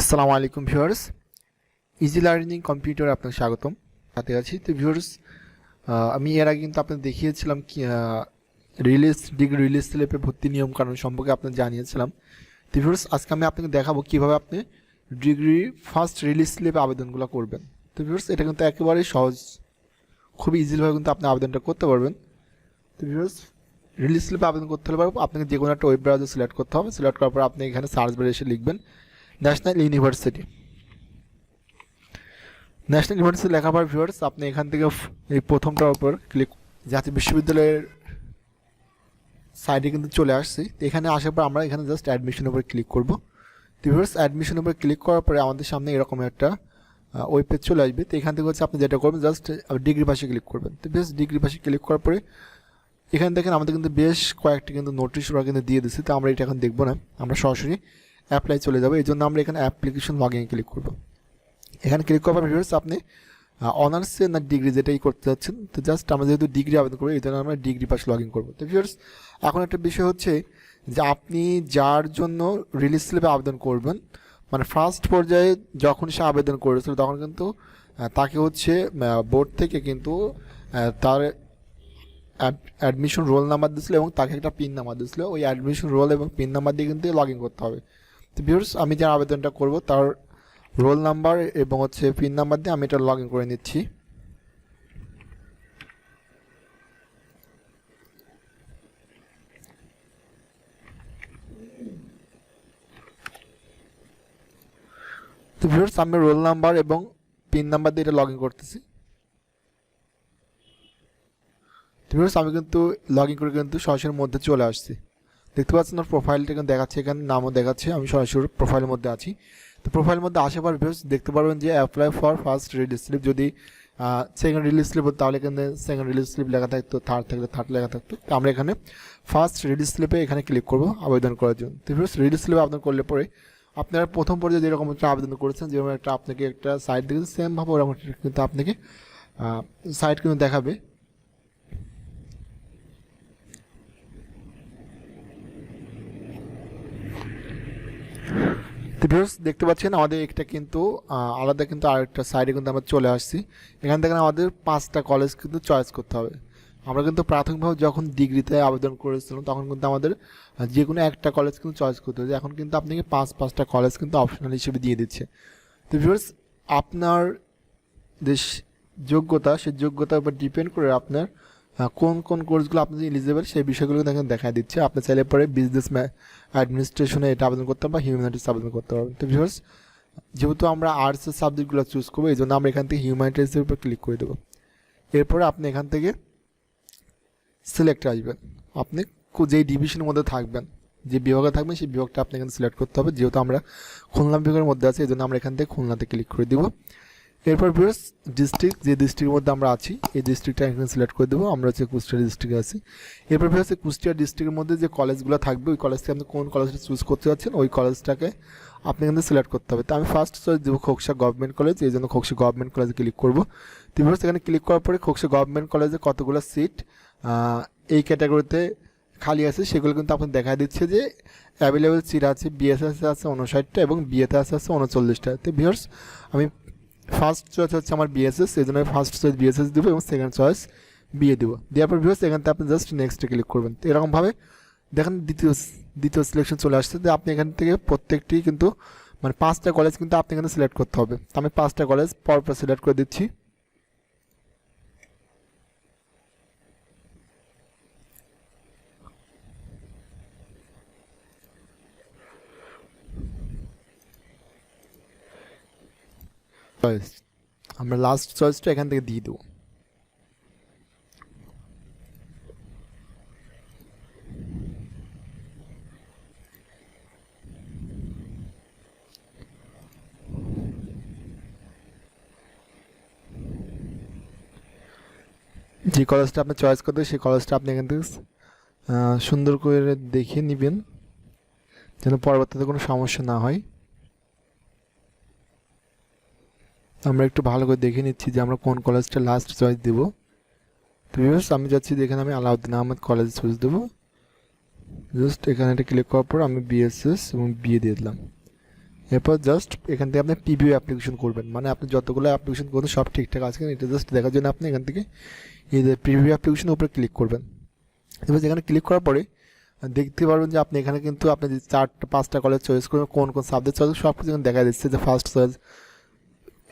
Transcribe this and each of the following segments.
আসসালামু আলাইকুম viewers, easy learning computer আপনাকে স্বাগতম। সাথে আছি তো ভিউয়ার্স, আমি এর আগে কিন্তু আপনাদের দেখিয়েছিলাম কি ডিগ্রি রিলিজ স্লিপে ভর্তি নিয়ম কানুন সম্পর্কে আপনাদের জানিয়েছিলাম। তো ভিউয়ার্স, আজকে আমি আপনাকে দেখাবো কীভাবে আপনি ডিগ্রি ফার্স্ট রিলিজ স্লিপে আবেদনগুলো করবেন। তো ভিউয়ার্স, এটা কিন্তু একেবারেই সহজ, খুবই ইজিভাবে কিন্তু আপনি আবেদনটা করতে পারবেন। তো ভিউয়ার্স, রিলিজ স্লিপে আবেদন করতে হলে আপনাকে যে কোনো একটা ওয়েব ব্রাউজার সিলেক্ট করতে হবে। সিলেক্ট করার পর আপনি এখানে সার্চ বারে এসে লিখবেন ন্যাশনাল ইউনিভার্সিটি। ন্যাশনাল ইউনিভার্সিটি লেখার পর ভিউয়ার্স, আপনি এখান থেকে এই প্রথমটার উপর ক্লিক, জাতীয় বিশ্ববিদ্যালয়ের সাইডে কিন্তু চলে আসছি। তো এখানে আসার পর আমরা এখানে জাস্ট অ্যাডমিশনের উপর ক্লিক করব। তো ভিউয়ার্স, অ্যাডমিশনের উপর ক্লিক করার পরে আমাদের সামনে এরকম একটা ওয়েব পেজ চলে আসবে। তো এখান থেকে হচ্ছে আপনি যেটা করবেন, জাস্ট ডিগ্রি পাশে ক্লিক করবেন। তো বেশ ডিগ্রি পাশে ক্লিক করার পরে এখানে দেখেন আমাদের কিন্তু বেশ কয়েকটি কিন্তু নোটিশ ওরা কিন্তু দিয়ে দিচ্ছে। তো আমরা এটা এখন দেখবো না, আমরা সরাসরি অ্যাপ্লাই চলে যাবো। এই জন্য আমরা এখানে অ্যাপ্লিকেশন লগ ইন ক্লিক করবো। এখানে ক্লিক করার ভিউয়ার্স, আপনি অনার্সে না ডিগ্রি যেটাই করতে যাচ্ছেন, তো জাস্ট আমরা যেহেতু ডিগ্রি আবেদন করবো এই জন্য আমরা ডিগ্রি পাশে লগ ইন করবো। তো ভিউয়ার্স, এখন একটা বিষয় হচ্ছে যে আপনি যার জন্য রিলিজ স্লিপে আবেদন করবেন, মানে ফার্স্ট পর্যায়ে যখন সে আবেদন করেছিল তখন কিন্তু তাকে হচ্ছে বোর্ড থেকে কিন্তু তার অ্যাডমিশন রোল নাম্বার দিয়েছিল এবং তাকে একটা পিন নাম্বার দিয়েছিল। ওই অ্যাডমিশন রোল এবং পিন নাম্বার দিয়ে কিন্তু লগ ইন করতে হবে। তো ভিউয়ার্স, আমি যে আবেদনটা করব তার রোল নাম্বার এবং হচ্ছে পিন নাম্বার দিয়ে আমি এটা লগ ইন করে নিচ্ছি। তো ভিউয়ার্স, আমি রোল নাম্বার এবং পিন নাম্বার দিয়ে এটা লগ ইন করতেছি। তো ভিউয়ার্স, আমি কিন্তু লগ ইন করে কিন্তু সরাসরি মধ্যে চলে আসছি। দেখতে পাচ্ছেন ওর প্রোফাইলটা এখানে দেখাচ্ছে, এখানে নামও দেখাচ্ছে, আমি সরাসরি প্রোফাইলের মধ্যে আছি। তো প্রোফাইলের মধ্যে আসার পর ভিউয়ার্স দেখতে পারবেন যে apply for first release slip, যদি সেকেন্ড রিলিজ স্লিপ হতো তাহলে এখানে সেকেন্ড রিলিজ স্লিপ লেখা থাকতো, থার্ড থাকলে থার্ড লেখা থাকতো। তো আমরা এখানে ফার্স্ট রিলিজ স্লিপে এখানে ক্লিক করবো আবেদন করার জন্য। তো ভিউয়ার্স, রিলিজ স্লিপে আবেদন করলে পরে আপনারা প্রথম পর্যায়ে যেরকম একটা আবেদন করেছেন, যেরকম একটা আপনাকে একটা সাইট দেখেছেন, সেমভাবে ওরকম কিন্তু আপনাকে সাইট কিন্তু দেখাবে। তো ভিউয়ার্স, দেখতে পাচ্ছেন আমাদের একটা কিন্তু আলাদা কিন্তু আরেকটা সাইডে কিন্তু আমরা চলে আসছি। এখান থেকে আমাদের 5টা কলেজ কিন্তু চয়েস করতে হবে। আমরা কিন্তু প্রাথমিকভাবে যখন ডিগ্রিতে আবেদন করেছিলাম তখন কিন্তু আমাদের যে কোনো একটা কলেজ কিন্তু চয়েস করতে হবে। এখন কিন্তু আপনাকে 5টা কলেজ কিন্তু অপশনাল হিসেবে দিয়ে দিচ্ছে। তো ভিউয়ার্স, আপনার যে যোগ্যতা, সেই যোগ্যতার উপর ডিপেন্ড করে আপনার কোন কোন কোর্সগুলো আপনাদের এলিজিবল সেই বিষয়গুলো দেখেন দেখা দিচ্ছে। আপনি চাইলে পরে বিজনেস অ্যাডমিনিস্ট্রেশনে এটা আবেদন করতে পারবেন বা হিউম্যানিটিস আবেদন করতে পারবেন। তো ভিউয়ার্স, যেহেতু আমরা আর্টসের সাবজেক্টগুলো চুজ করবো এই জন্য আমরা এখান থেকে হিউম্যানিটিসের উপর ক্লিক করে দেবো। এরপরে আপনি এখান থেকে সিলেক্ট আসবেন, আপনি যেই ডিভিশনের মধ্যে থাকবেন, যে বিভাগে থাকবেন সেই বিভাগটা আপনি এখানে সিলেক্ট করতে হবে। যেহেতু আমরা খুলনা বিভাগের মধ্যে আছি এই জন্য আমরা এখান থেকে খুলনাতে ক্লিক করে দিব। এরপর ভিউয়ার্স, ডিস্ট্রিক্ট, যে ডিস্ট্রিক্টের মধ্যে আমরা আছি এই ডিস্ট্রিক্টটা এখানে সিলেক্ট করে দেবো। আমরা হচ্ছে কুষ্টিয়া ডিস্ট্রিক্টে আছি। এরপর ভিউয়ার্স, কুষ্টিয়া ডিস্ট্রিক্টের মধ্যে যে কলেজগুলো থাকবে ওই কলেজ থেকে আপনি কোন কলেজটা চুজ করতে যাচ্ছেন ওই কলেজটাকে আপনি এখানে সিলেক্ট করতে হবে। তো আমি ফার্স্ট চয়েস দেবো খোকসা গভর্নমেন্ট কলেজ, এই জন্য খোকসা গভর্নমেন্ট কলেজে ক্লিক করবো। তো ভিউয়ার্স, এখানে ক্লিক করার পরে খোকসা গভর্নমেন্ট কলেজে কতগুলো সিট এই ক্যাটাগরিতে খালি আছে সেগুলো কিন্তু আপনার দেখা দিচ্ছে যে অ্যাভেলেবেল সিট আছে। বিএসএস আছে 59টা এবং বিএতে আছে 39টা। তো ভিউয়ার্স, আমি ফার্স্ট চয়েস হচ্ছে আমার বিএসএস, এই জন্য আমি ফার্স্ট চয়েস বিএসএস দেবো এবং সেকেন্ড চয়েস বিএ দেবো। দেওয়ার পর ভিউয়ার্স, এখান থেকে আপনি জাস্ট নেক্সটে ক্লিক করবেন। তো এরকমভাবে দেখেন দ্বিতীয় সিলেকশন চলে আসছে। তো আপনি এখান থেকে প্রত্যেকটি কিন্তু মানে 5টা কলেজ কিন্তু আপনি এখানে সিলেক্ট করতে হবে। তো আমি 5টা কলেজ পরপর সিলেক্ট করে দিচ্ছি। চয়েস আমরা লাস্ট চয়েসটা এখান থেকে দিয়ে দেবো। যে কলেজটা আপনি চয়েস করতে সেই কলেজটা আপনি এখান থেকে সুন্দর করে দেখে নেবেন যেন পরবর্তীতে কোনো সমস্যা না হয়। আমরা একটু ভালো করে দেখে নিচ্ছি যে আমরা কোন কলেজটা লাস্ট চয়েস দেবো। তো ভিউয়ার্স, আমি যাচ্ছি যেখানে আমি আলাউদ্দিন আহমেদ কলেজ চুজ দেবো। জাস্ট এখানে এটা ক্লিক করার পর আমি বিএসএস এবং বিএ দিয়ে দিলাম। এরপর জাস্ট এখান থেকে আপনি প্রিভিউ অ্যাপ্লিকেশন করবেন, মানে আপনি যতগুলো অ্যাপ্লিকেশন করবেন সব ঠিকঠাক আছে কিনা এটা জাস্ট দেখার জন্য আপনি এখান থেকে এই যে প্রিভিউ অ্যাপ্লিকেশনের উপরে ক্লিক করবেন। এবার যেখানে ক্লিক করার পরে দেখতে পারবেন যে আপনি এখানে কিন্তু আপনি যে 4-5টা কলেজ চয়েস করবেন, কোন কোন সাবজেক্ট চয়েস সব কিছু এখানে দেখা দিচ্ছে, যে ফার্স্ট চয়েস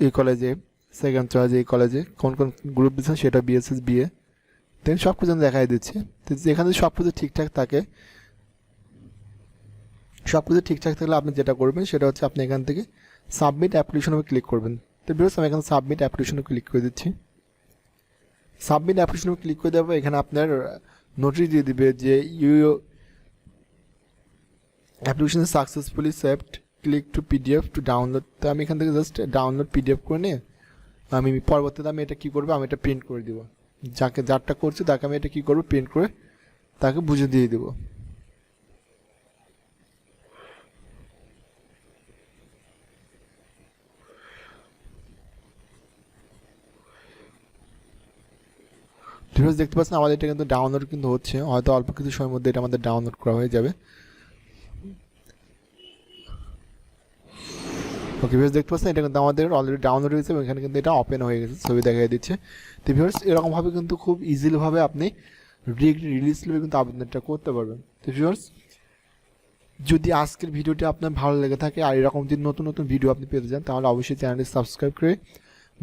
এই কলেজে, সেকেন্ড চয়েস এই কলেজে, কোন কোন গ্রুপ দিচ্ছেন সেটা বিএসএস বিএ, দেন সব কিছু দেখাই দিচ্ছে। তো যেখানে সব কিছু ঠিকঠাক থাকে, সব কিছু ঠিকঠাক থাকলে আপনি যেটা করবেন সেটা হচ্ছে আপনি এখান থেকে সাবমিট অ্যাপ্লিকেশন উপর ক্লিক করবেন। তো ভিউয়ার্স আমি এখানে সাবমিট অ্যাপ্লিকেশনে ক্লিক করে দিচ্ছি। সাবমিট অ্যাপ্লিকেশনে ক্লিক করে দেওয়ার পর এখানে আপনার নোটিশ দিয়ে দিবে যে you application successfully saved, click to PDF to download. তো আমি এখান থেকে জাস্ট ডাউনলোড পিডিএফ করে নিয়ে আমি পরবর্তীতে আমি এটা কী করবো, আমি এটা প্রিন্ট করে দিব, যারটা করছি তাকে আমি এটা কী করবো, প্রিন্ট করে তাকে বুঝে দিয়ে দেবো। ভিউয়ার্স দেখতে পাচ্ছেন আমাদের এটা কিন্তু ডাউনলোড কিন্তু হচ্ছে, হয়তো অল্প কিছু সময়ের মধ্যে এটা আমাদের ডাউনলোড করা হয়ে যাবে। ওকে ভিউয়ার্স দেখতে পাচ্ছেন এটা কিন্তু আমাদের অলরেডি ডাউনলোড হয়েছে এবং এখানে কিন্তু এটা ওপেন হয়ে গেছে, ছবি দেখিয়ে দিচ্ছে। তো ভিউয়ার্স এরকমভাবে কিন্তু খুব ইজিলিভাবে আপনি রিলিজ স্লিপে কিন্তু আবেদনটা করতে পারবেন। তো ভিউয়ার্স যদি আজকের ভিডিওটি আপনার ভালো লেগে থাকে আর এরকম যদি নতুন নতুন ভিডিও আপনি পেতে চান তাহলে অবশ্যই চ্যানেলটি সাবস্ক্রাইব করে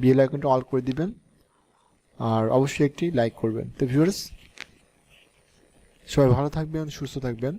বেল আইকনটা অল করে দিবেন আর অবশ্যই একটি লাইক করবেন। তো ভিউয়ার্স সবাই ভালো থাকবেন, সুস্থ থাকবেন।